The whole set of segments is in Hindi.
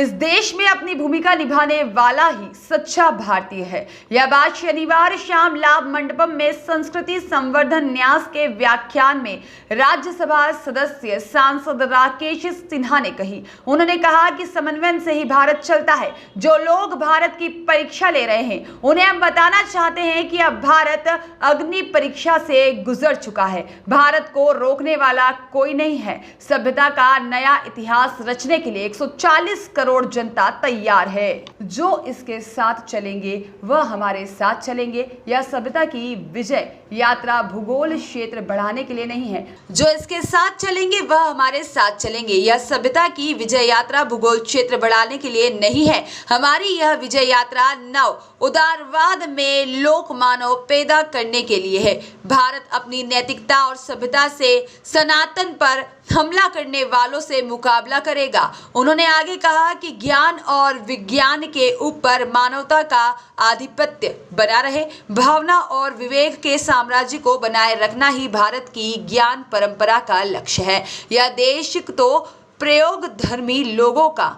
इस देश में अपनी भूमिका निभाने वाला ही सच्चा भारतीय है। यह बात शनिवार शाम लाभ मंडपम में संस्कृति संवर्धन न्यास के व्याख्यान में राज्यसभा सदस्य सांसद राकेश सिन्हा ने कही। उन्होंने कहा कि समन्वय से ही भारत चलता है। जो लोग भारत की परीक्षा ले रहे हैं उन्हें हम बताना चाहते हैं कि अब भारत अग्नि परीक्षा से गुजर चुका है। भारत को रोकने वाला कोई नहीं है। सभ्यता का नया इतिहास रचने के लिए 140 करोड़ जनता तैयार है। जो इसके साथ चलेंगे वह हमारे साथ चलेंगे। यह सभ्यता की विजय यात्रा भूगोल क्षेत्र बढ़ाने के लिए नहीं है। जो इसके साथ चलेंगे वह हमारे साथ चलेंगे। यह सभ्यता की विजय यात्रा भूगोल क्षेत्र बढ़ाने के लिए नहीं है। हमारी यह विजय यात्रा नव उदारवाद में लोक मानव पैदा करने के लिए है। भारत अपनी नैतिकता और सभ्यता से सनातन पर हमला करने वालों से मुकाबला करेगा। उन्होंने आगे कहा कि ज्ञान और विज्ञान के ऊपर मानवता का आधिपत्य बना रहे। भावना और विवेक के साम्राज्य को बनाए रखना ही भारत की ज्ञान परंपरा का लक्ष्य है। यह देश तो प्रयोगधर्मी लोगों का,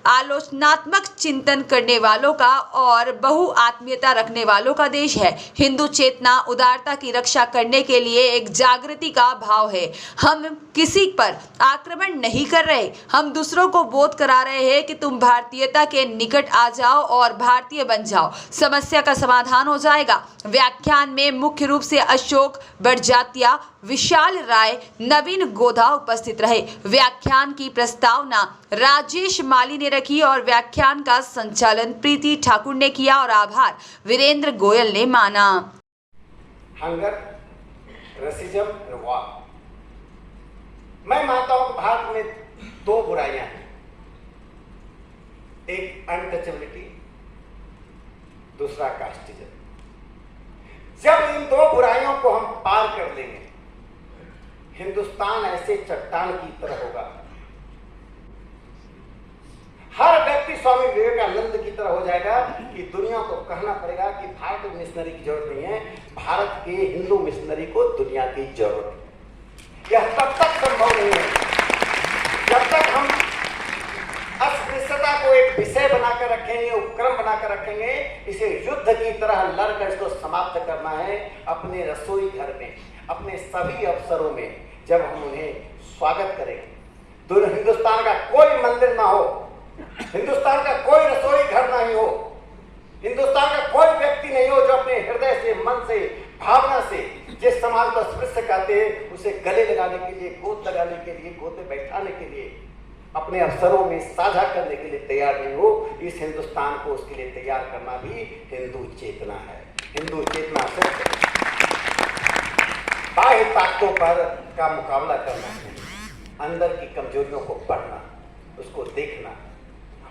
आलोचनात्मक चिंतन करने वालों का और बहुआत्मीयता रखने वालों का देश है। हिंदू चेतना उदारता की रक्षा करने के लिए एक जागृति का भाव है। हम किसी पर आक्रमण नहीं कर रहे। हम दूसरों को बोध करा रहे हैं कि तुम भारतीयता के निकट आ जाओ और भारतीय बन जाओ। समस्या का समाधान हो जाएगा। व्याख्यान में मुख्य रूप से अशोक बड़जात्या, विशाल राय, नवीन गोधा उपस्थित रहे। व्याख्यान की प्रस्तावना राजेश माली ने रखी और व्याख्यान का संचालन प्रीति ठाकुर ने किया और आभार वीरेंद्र गोयल ने माना। Hunger, racism, war. मैं मानता हूं कि भारत में दो बुराइयां हैं, एक अनटचेबिलिटी, दूसरा कास्टिज्म। जब इन दो बुराइयों को हम पार कर लेंगे, हिंदुस्तान ऐसे चट्टान की तरह होगा। हर व्यक्ति स्वामी विवेकानंद की तरह हो जाएगा कि दुनिया को कहना पड़ेगा कि भारत में मिशनरी की जरूरत नहीं है, भारत के हिंदू मिशनरी को दुनिया की जरूरत है। यह तब तक संभव नहीं है जब तक हम अस्पृश्यता को एक विषय बनाकर रखेंगे, उपक्रम बनाकर रखेंगे। इसे युद्ध की तरह लड़कर इसको समाप्त करना है। अपने रसोई घर में, अपने सभी अवसरों में जब हम उन्हें स्वागत करेंगे, हिंदुस्तान का कोई मंदिर ना हो, हिंदुस्तान का कोई रसोई घर नहीं हो, हिंदुस्तान का कोई व्यक्ति नहीं हो जो अपने हृदय से, मन से, भावना से जिस समाज को स्पृश्य कहते हैं उसे गले लगाने के लिए, गोद लगाने के लिए, गोद में बैठाने के लिए, अपने अवसरों में साझा करने के लिए तैयार नहीं हो। इस हिंदुस्तान को उसके लिए तैयार करना भी हिंदू चेतना है। हिंदू चेतना से बाह्य ताकतों पर का मुकाबला करना है, अंदर की कमजोरियों को पढ़ना, उसको देखना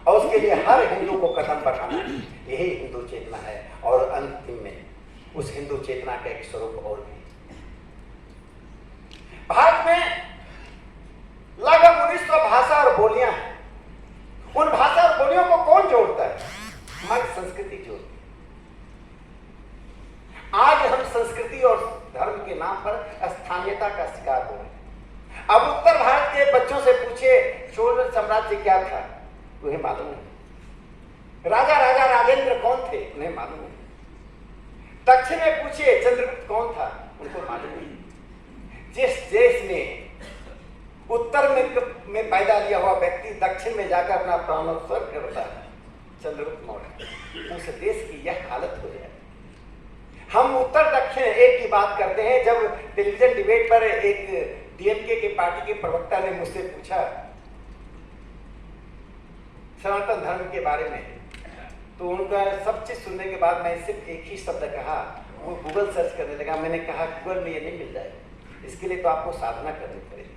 और उसके लिए हर हिंदू को कदम बढ़ाना, यही हिंदू चेतना है। और अंतिम में उस हिंदू चेतना का एक स्वरूप और भी। भारत में लगभग 1900 भाषा और बोलियां हैं। उन भाषा और बोलियों को कौन जोड़ता है? हमारी संस्कृति जोड़ती है। आज हम संस्कृति और धर्म के नाम पर स्थानीयता का शिकार हो रहे हैं। अब उत्तर भारत के बच्चों से पूछे चोल साम्राज्य क्या था, उन्हें मालूम नहीं। राजा राजेंद्र कौन थे, उन्हें मालूम नहीं। दक्षिण में पूछिए चंद्रगुप्त कौन था, उनको मालूम नहीं। जिस देश में उत्तर में पैदा लिया हुआ व्यक्ति दक्षिण में जाकर अपना प्राणोत्सर्ग करता है, चंद्रगुप्त मौर्य, उस देश की यह हालत हो जाए। हम उत्तर दक्षिण एक की बात करते हैं। जब टेलीविजन डिबेट पर एक डीएमके के पार्टी के प्रवक्ता ने मुझसे पूछा सनातन धर्म के बारे में, तो उनका सब चीज सुनने के बाद मैं सिर्फ एक ही शब्द कहा, वो गूगल सर्च करने लगा। मैंने कहा गूगल में ये नहीं मिल जाएगा, इसके लिए तो आपको साधना करनी पड़ेगी।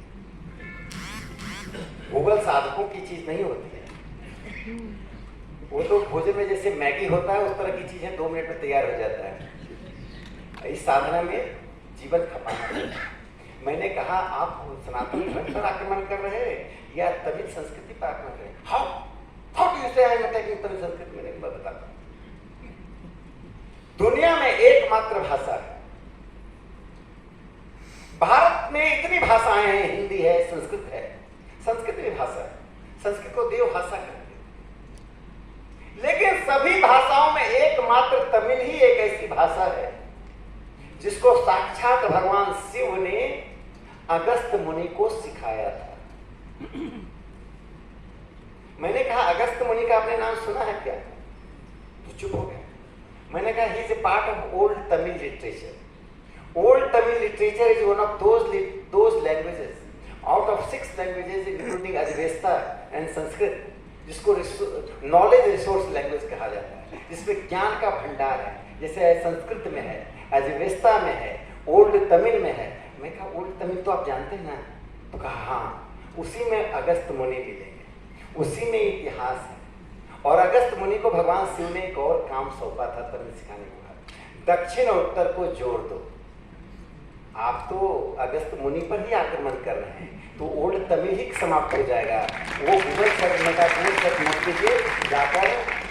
गूगल साधकों की चीज नहीं होती है, वो तो भोजन में जैसे मैगी होता है उस तरह की चीजें 2 मिनट में तैयार हो जाता है। इस साधना में जीवन खपाना है। मैंने कहा आप सनातन धर्म पर आक्रमण कर रहे हैं या तमिल संस्कृति पर आक्रमण कर रहे हैं? हाउ डू यू से आई मतलब कि तमिल संस्कृति में नहीं बताता। दुनिया में एकमात्र भाषा है। भारत में इतनी भाषाएं हैं, हिंदी है, संस्कृत है, संस्कृत भी भाषा है। संस्कृत को देव भाषा कहते हैं। लेकिन सभी भाषाओं में एकमात्र तमिल ही एक ऐसी भाषा है जिसको साक्षात भगवान शिव ने अगस्त मुनि को सिखाया था। मैंने कहा अगस्त मुनि का आपने नाम सुना है क्या? तो चुप हो गया। मैंने कहा he is a part of old Tamil literature. Old Tamil literature is one of those languages out of 6 languages including Avesta and Sanskrit, जिसको नॉलेज रिसोर्स लैंग्वेज कहा जाता है, जिसमें ज्ञान का भंडार है। जैसे संस्कृत में है, अजवेस्ता में है, ओल्ड तमिल में है। मैं कहा ओल्ड तमिल तो आप जानते हैं ना? तो कहा हाँ, उसी में अगस्त मुनि भी लेंगे, उसी में इतिहास है। और अगस्त मुनि को भगवान शिव ने एक और काम सौंपा था तमिल सिखाने के बाद, दक्षिण और उत्तर को जोड़ दो। आप तो अगस्त मुनि पर ही आक्रमण कर रहे हैं, तो ओल्ड तमिल ही समाप्त हो जाएगा। वो गूगल सर्च मत कीजिए, जाकर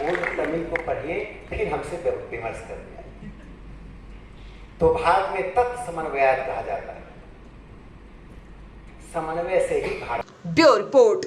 ओल्ड तमिल को पढ़िए, फिर हमसे विमर्श कर दिया। तो भारत में तत्व समन्वय कहा जाता है, समन्वय से ही भारत। Bureau report.